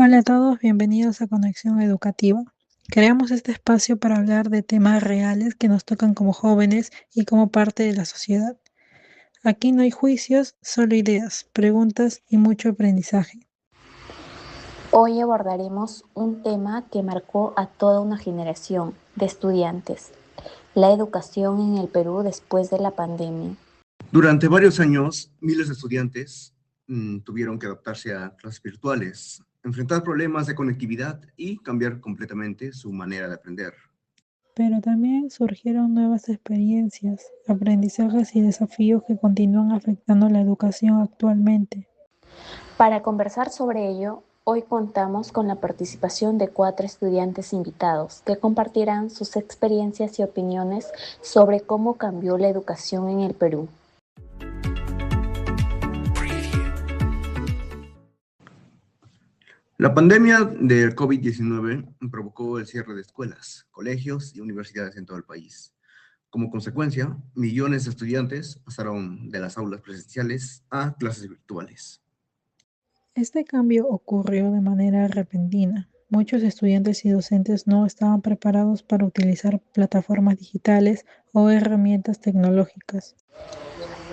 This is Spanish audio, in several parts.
Hola a todos, bienvenidos a Conexión Educativa. Creamos este espacio para hablar de temas reales que nos tocan como jóvenes y como parte de la sociedad. Aquí no hay juicios, solo ideas, preguntas y mucho aprendizaje. Hoy abordaremos un tema que marcó a toda una generación de estudiantes, la educación en el Perú después de la pandemia. Durante varios años, miles de estudiantes tuvieron que adaptarse a clases virtuales, enfrentar problemas de conectividad y cambiar completamente su manera de aprender. Pero también surgieron nuevas experiencias, aprendizajes y desafíos que continúan afectando la educación actualmente. Para conversar sobre ello, hoy contamos con la participación de 4 estudiantes invitados que compartirán sus experiencias y opiniones sobre cómo cambió la educación en el Perú. La pandemia del COVID-19 provocó el cierre de escuelas, colegios y universidades en todo el país. Como consecuencia, millones de estudiantes pasaron de las aulas presenciales a clases virtuales. Este cambio ocurrió de manera repentina. Muchos estudiantes y docentes no estaban preparados para utilizar plataformas digitales o herramientas tecnológicas.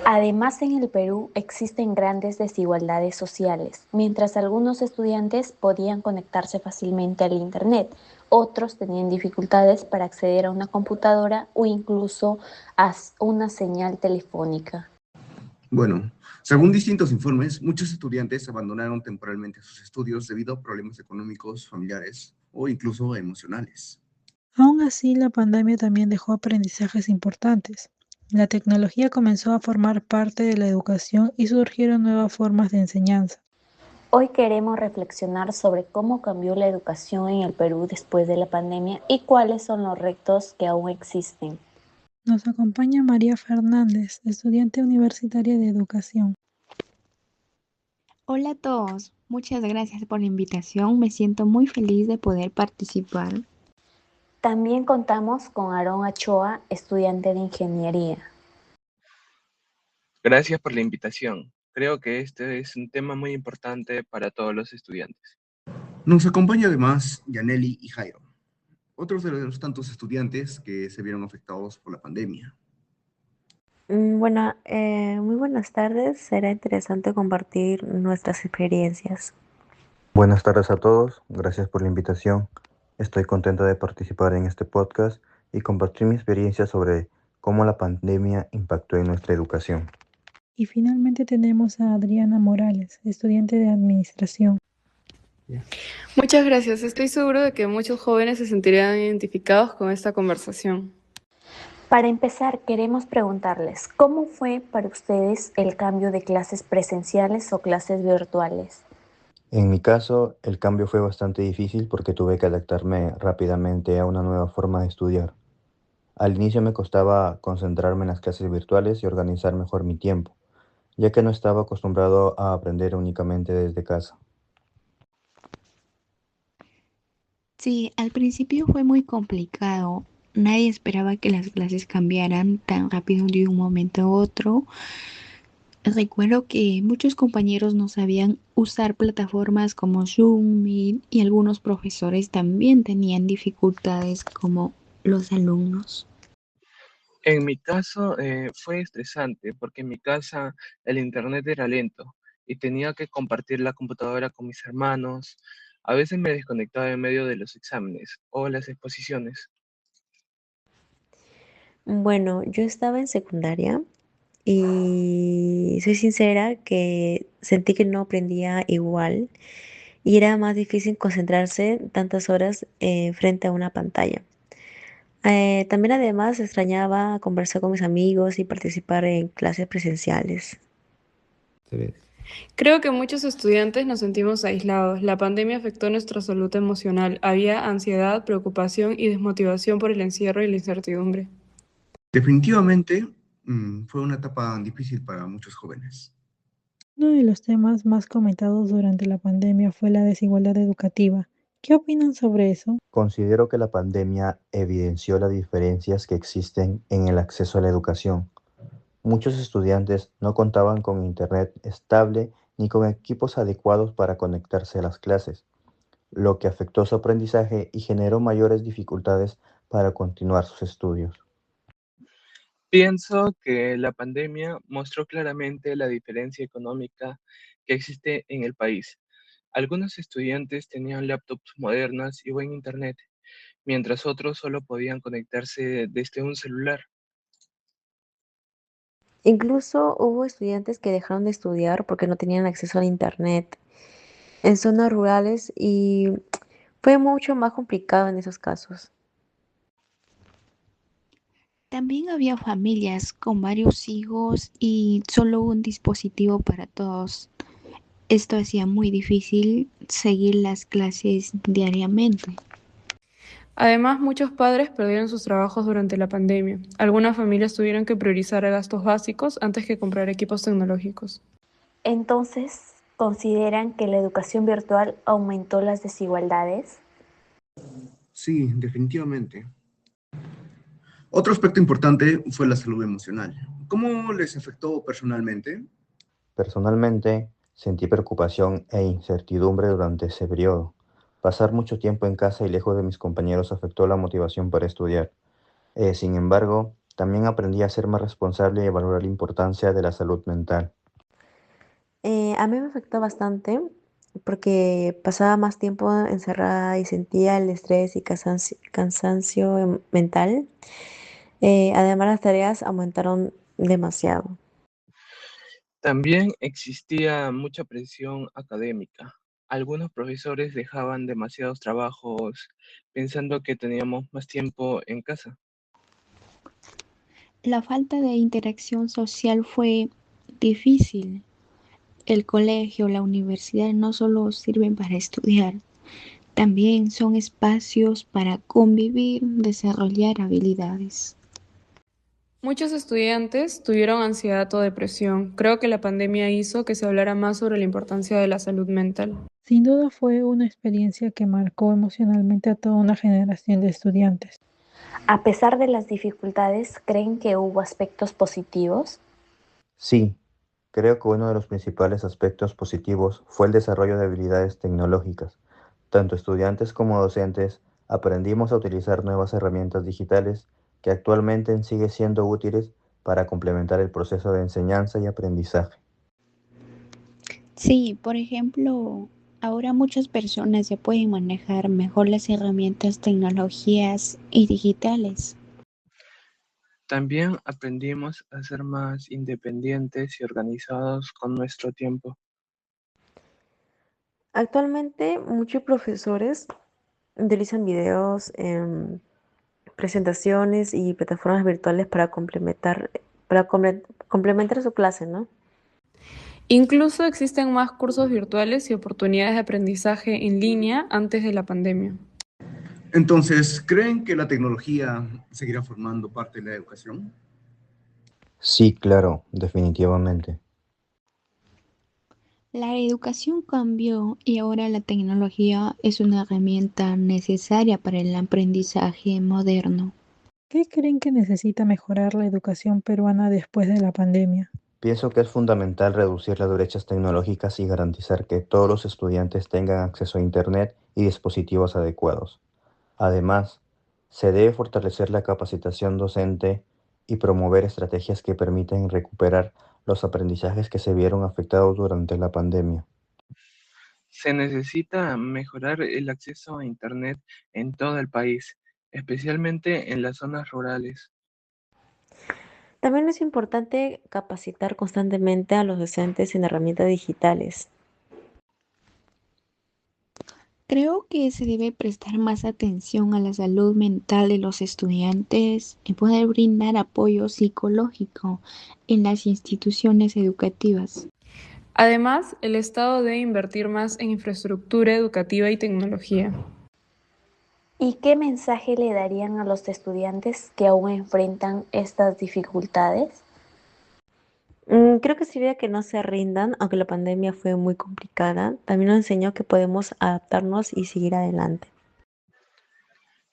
Además, en el Perú existen grandes desigualdades sociales. Mientras algunos estudiantes podían conectarse fácilmente al Internet, otros tenían dificultades para acceder a una computadora o incluso a una señal telefónica. Bueno, según distintos informes, muchos estudiantes abandonaron temporalmente sus estudios debido a problemas económicos, familiares o incluso emocionales. Aún así, la pandemia también dejó aprendizajes importantes. La tecnología comenzó a formar parte de la educación y surgieron nuevas formas de enseñanza. Hoy queremos reflexionar sobre cómo cambió la educación en el Perú después de la pandemia y cuáles son los retos que aún existen. Nos acompaña María Fernández, estudiante universitaria de educación. Hola a todos, muchas gracias por la invitación. Me siento muy feliz de poder participar. También contamos con Aarón Achoa, estudiante de ingeniería. Gracias por la invitación. Creo que este es un tema muy importante para todos los estudiantes. Nos acompaña además Yaneli y Jairo, otros de los tantos estudiantes que se vieron afectados por la pandemia. Muy buenas tardes. Será interesante compartir nuestras experiencias. Buenas tardes a todos, gracias por la invitación. Estoy contenta de participar en este podcast y compartir mi experiencia sobre cómo la pandemia impactó en nuestra educación. Y finalmente tenemos a Adriana Morales, estudiante de administración. Muchas gracias. Estoy seguro de que muchos jóvenes se sentirían identificados con esta conversación. Para empezar, queremos preguntarles, ¿cómo fue para ustedes el cambio de clases presenciales o clases virtuales? En mi caso, el cambio fue bastante difícil porque tuve que adaptarme rápidamente a una nueva forma de estudiar. Al inicio me costaba concentrarme en las clases virtuales y organizar mejor mi tiempo, ya que no estaba acostumbrado a aprender únicamente desde casa. Sí, al principio fue muy complicado. Nadie esperaba que las clases cambiaran tan rápido de un momento a otro. Recuerdo que muchos compañeros no sabían usar plataformas como Zoom, Meet, y algunos profesores también tenían dificultades como los alumnos. En mi caso fue estresante porque en mi casa el internet era lento y tenía que compartir la computadora con mis hermanos. A veces me desconectaba en medio de los exámenes o las exposiciones. Bueno, yo estaba en secundaria y soy sincera que sentí que no aprendía igual y era más difícil concentrarse tantas horas frente a una pantalla. También además extrañaba conversar con mis amigos y participar en clases presenciales. Creo que muchos estudiantes nos sentimos aislados. La pandemia afectó nuestra salud emocional. Había ansiedad, preocupación y desmotivación por el encierro y la incertidumbre. Definitivamente fue una etapa difícil para muchos jóvenes. Uno de los temas más comentados durante la pandemia fue la desigualdad educativa. ¿Qué opinan sobre eso? Considero que la pandemia evidenció las diferencias que existen en el acceso a la educación. Muchos estudiantes no contaban con internet estable ni con equipos adecuados para conectarse a las clases. lo que afectó su aprendizaje y generó mayores dificultades para continuar sus estudios. Pienso que la pandemia mostró claramente la diferencia económica que existe en el país. Algunos estudiantes tenían laptops modernas y buen internet, mientras otros solo podían conectarse desde un celular. Incluso hubo estudiantes que dejaron de estudiar porque no tenían acceso al internet en zonas rurales y fue mucho más complicado en esos casos. También había familias con varios hijos y solo un dispositivo para todos. Esto hacía muy difícil seguir las clases diariamente. Además, muchos padres perdieron sus trabajos durante la pandemia. Algunas familias tuvieron que priorizar gastos básicos antes que comprar equipos tecnológicos. Entonces, ¿consideran que la educación virtual aumentó las desigualdades? Sí, definitivamente. Otro aspecto importante fue la salud emocional. ¿Cómo les afectó personalmente? Personalmente, sentí preocupación e incertidumbre durante ese periodo. Pasar mucho tiempo en casa y lejos de mis compañeros afectó la motivación para estudiar. Sin embargo, también aprendí a ser más responsable y a valorar la importancia de la salud mental. A mí me afectó bastante porque pasaba más tiempo encerrada y sentía el estrés y cansancio mental. Además, las tareas aumentaron demasiado. También existía mucha presión académica. Algunos profesores dejaban demasiados trabajos pensando que teníamos más tiempo en casa. La falta de interacción social fue difícil. El colegio, la universidad no solo sirven para estudiar, también son espacios para convivir, desarrollar habilidades. Muchos estudiantes tuvieron ansiedad o depresión. Creo que la pandemia hizo que se hablara más sobre la importancia de la salud mental. Sin duda fue una experiencia que marcó emocionalmente a toda una generación de estudiantes. A pesar de las dificultades, ¿creen que hubo aspectos positivos? Sí, creo que uno de los principales aspectos positivos fue el desarrollo de habilidades tecnológicas. Tanto estudiantes como docentes aprendimos a utilizar nuevas herramientas digitales que actualmente siguen siendo útiles para complementar el proceso de enseñanza y aprendizaje. Sí, por ejemplo, ahora muchas personas ya pueden manejar mejor las herramientas, tecnologías y digitales. También aprendimos a ser más independientes y organizados con nuestro tiempo. Actualmente, muchos profesores utilizan videos, presentaciones y plataformas virtuales para complementar su clase, ¿no? Incluso existen más cursos virtuales y oportunidades de aprendizaje en línea antes de la pandemia. Entonces, ¿creen que la tecnología seguirá formando parte de la educación? Sí, claro, definitivamente. La educación cambió y ahora la tecnología es una herramienta necesaria para el aprendizaje moderno. ¿Qué creen que necesita mejorar la educación peruana después de la pandemia? Pienso que es fundamental reducir las brechas tecnológicas y garantizar que todos los estudiantes tengan acceso a Internet y dispositivos adecuados. Además, se debe fortalecer la capacitación docente y promover estrategias que permitan recuperar los aprendizajes que se vieron afectados durante la pandemia. Se necesita mejorar el acceso a Internet en todo el país, especialmente en las zonas rurales. También es importante capacitar constantemente a los docentes en herramientas digitales. Creo que se debe prestar más atención a la salud mental de los estudiantes y poder brindar apoyo psicológico en las instituciones educativas. Además, el Estado debe invertir más en infraestructura educativa y tecnología. ¿Y qué mensaje le darían a los estudiantes que aún enfrentan estas dificultades? Creo que sería que no se rindan, aunque la pandemia fue muy complicada. También nos enseñó que podemos adaptarnos y seguir adelante.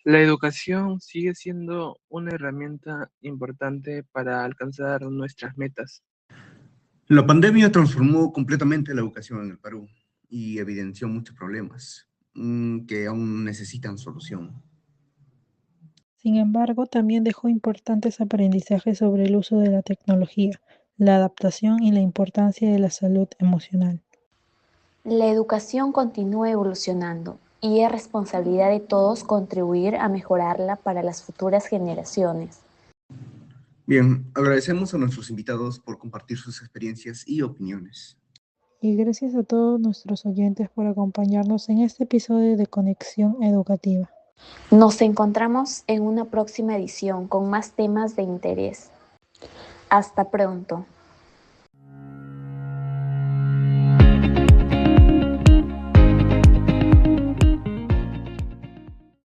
La educación sigue siendo una herramienta importante para alcanzar nuestras metas. La pandemia transformó completamente la educación en el Perú y evidenció muchos problemas. que aún necesitan solución. Sin embargo, también dejó importantes aprendizajes sobre el uso de la tecnología, la adaptación y la importancia de la salud emocional. La educación continúa evolucionando y es responsabilidad de todos contribuir a mejorarla para las futuras generaciones. Bien, agradecemos a nuestros invitados por compartir sus experiencias y opiniones. Y gracias a todos nuestros oyentes por acompañarnos en este episodio de Conexión Educativa. Nos encontramos en una próxima edición con más temas de interés. Hasta pronto.